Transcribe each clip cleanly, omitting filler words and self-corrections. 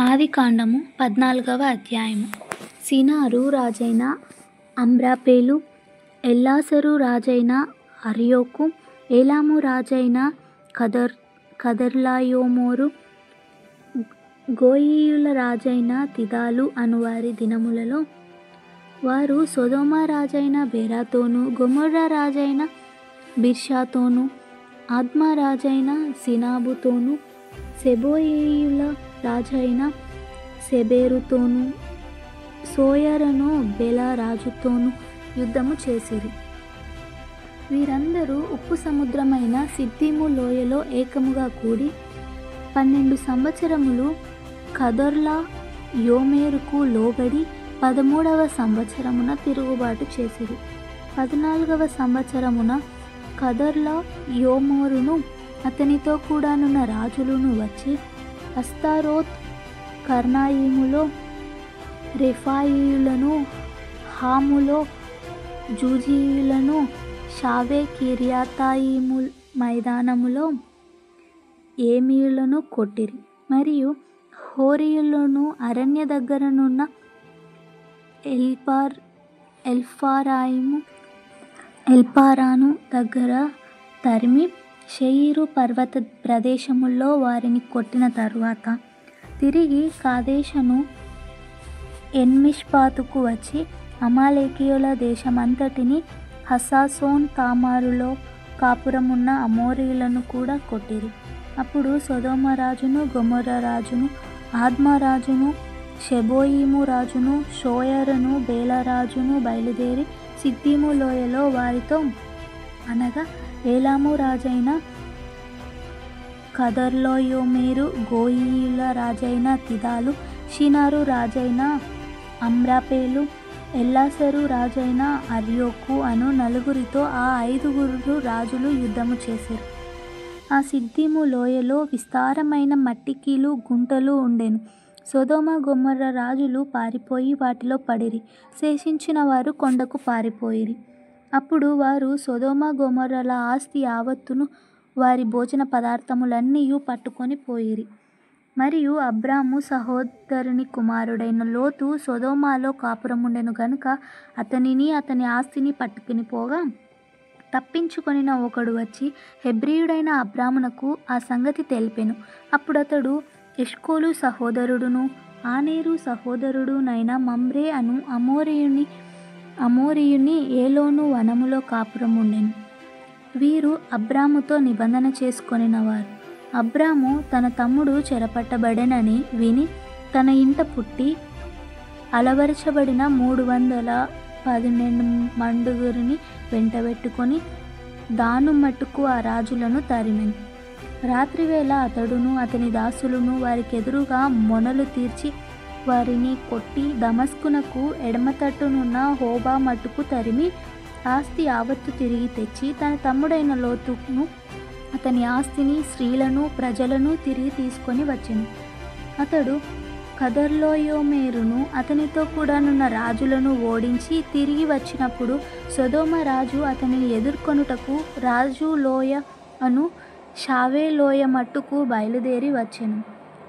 ఆదికాండము 14వ అధ్యాయము. సినారు రాజైన అమ్రాపేలు, ఎల్లాసరు రాజైన అర్యోకు, ఏలాము రాజైన కదర్లాయోమోరు, గోయీయుల రాజైన తిదాలు అనువారి దినములలో వారు సొదొమ రాజైన బేరాతోను, గొమొర్రా రాజైన బిర్షాతోను, ఆద్మా రాజైన సినాబుతోను, సెబోయీయుల రాజైన సెబెరుతోను, సోయరను బెల రాజుతోను యుద్ధము చేసిరి. వీరందరూ ఉప్పు సముద్రమైన సిద్దీము లోయలో ఏకముగా కూడి 12 సంవత్సరములు కదొర్లా యోమేరుకు లోబడి 13వ సంవత్సరమున తిరుగుబాటు చేసిరి. 14వ సంవత్సరమున కదొర్లా యోమోరును అతనితో కూడానున్న రాజులను వచ్చి అస్తారోత్ కర్నాయిములో రెఫాయీయులను, హాములో జూజీయులను, షావే కిర్యతాయిము మైదానములో ఏమీయులను కొట్టిరి. మరియు హోరీయులను అరణ్య దగ్గరనున్న ఎల్పారాను దగ్గర తరిమి శేయీరు పర్వత ప్రదేశముల్లో వారిని కొట్టిన తరువాత తిరిగి కాదేషును ఎన్మిష్పాతుకు వచ్చి అమాలేకీయుల దేశమంతటిని, హసాసోన్ తామారులో కాపురమున్న అమోరీయులను కూడా కొట్టిరి. అప్పుడు సొదొమ రాజును, గొమొర్రా రాజును, ఆద్మా రాజును, షెబోయిము రాజును, షోయరును, బేల రాజును బయలుదేరి సిద్దీము లోయలో వారితో, అనగా ఏలాము రాజైన కదొర్లాయోమేరు, గోయీయుల రాజైన తిదాలు, షినారు రాజైన అమ్రాపేలు, ఎల్లాసరు రాజైన అర్యోకు అను నలుగురితో ఆ 5 రాజులు యుద్ధము చేసిరి. ఆ సిద్దీము లోయలో విస్తారమైన మట్టికీలు గుంటలు ఉండెను. సొదొమ గొమొర్రా రాజులు పారిపోయి వాటిలో పడిరి. శేషించిన వారు కొండకు పారిపోయిరి. అప్పుడు వారు సొదొమ గొమొర్రాల ఆస్తి యావత్తును, వారి భోజన పదార్థములన్నీయు పట్టుకొని పోయిరి. మరియు అబ్రాము సహోదరుని కుమారుడైన లోతు సొదొమలో కాపురముండెను గనుక అతనిని అతని ఆస్తిని పట్టుకొని పోగా, తప్పించుకొనిన ఒకడు వచ్చి హెబ్రీయుడైన అబ్రామునకు ఆ సంగతి తెలిపెను. అప్పుడతడు ఎష్కోలు సహోదరుడును ఆనేరు సహోదరుడునైన మమ్రే అను అమోరీయుని ఏలోను వనములో కాపురముండెను. వీరు అబ్రాముతో నిబంధన చేసుకొనినవారు. అబ్రాము తన తమ్ముడు చెరపట్టబడెనని విని తన ఇంట పుట్టి అలవరచబడిన 312 మండుగురిని వెంటబెట్టుకొని దాను మట్టుకు ఆ రాజులను తరిమెను. రాత్రివేళ అతడును అతని దాసులును వారికెదురుగా మొనలు తీర్చి వారిని కొట్టి దమస్కునకు ఎడమతట్టునున్న హోబా మట్టుకు తరిమి ఆస్తి యావత్తు తిరిగి తెచ్చి తన తమ్ముడైన లోతును అతని ఆస్తిని, స్త్రీలను, ప్రజలను తిరిగి తీసుకొని వచ్చెను. అతడు కదొర్లాయోమేరును అతనితో కూడానున్న రాజులను ఓడించి తిరిగి వచ్చినప్పుడు సొదొమ రాజు అతనిని ఎదుర్కొనుటకు రాజు లోయ అను షావే లోయ మట్టుకు బయలుదేరి వచ్చెను.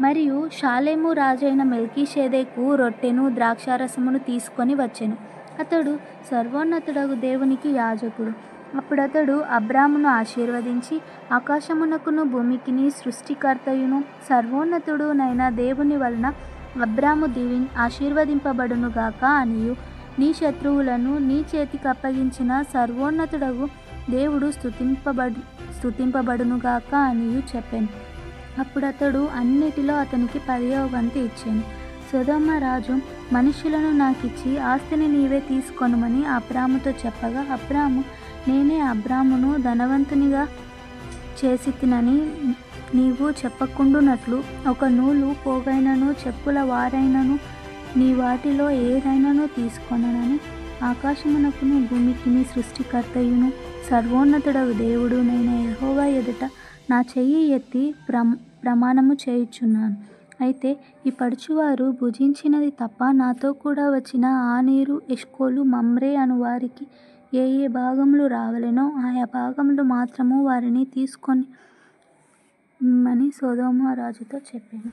మరియు షాలేము రాజైన మెల్కీషెదెకు రొట్టెను, ద్రాక్షారసమును తీసుకొని వచ్చెను. అతడు సర్వోన్నతుడగు దేవునికి యాజకుడు. అప్పుడతడు అబ్రామును ఆశీర్వదించి, ఆకాశమునకును భూమికిని సృష్టికర్తయును సర్వోన్నతుడునైన దేవుని వలన అబ్రాము ఆశీర్వదింపబడునుగాక అనియు, నీ శత్రువులను నీ చేతికప్పగించిన సర్వోన్నతుడగు దేవుడు స్తుతింపబడునుగాక అనియు చెప్పెను. అప్పుడతడు అన్నిటిలో అతనికి 10వ వంతు ఇచ్చెను. సొదొమ రాజు, మనుష్యులను నాకిచ్చి ఆస్తిని నీవే తీసుకొనుమని అబ్రాముతో చెప్పగా, అబ్రాము, నేనే అబ్రామును ధనవంతునిగా చేసితినని నీవు చెప్పకుండునట్లు ఒక నూలు పోగైనను చెప్పుల వారైనను నీ వాటిలో ఏదైనాను తీసుకొననని ఆకాశమునకును భూమికిని సృష్టికర్తయును సర్వోన్నతుడగు దేవుడునైన యెహోవా ఎదుట నా చెయ్యి ఎత్తి ప్రమాణము చేయుచున్నాను. అయితే ఈ పడుచువారు భుజించినది తప్ప నాతో కూడా వచ్చిన ఆనేరు, ఎష్కోలు, మమ్రే అను వారికి ఏ ఏ భాగములు రావలెనో ఆయా భాగములు మాత్రము వారిని తీసుకొని మని సొదొమ రాజుతో చెప్పెను.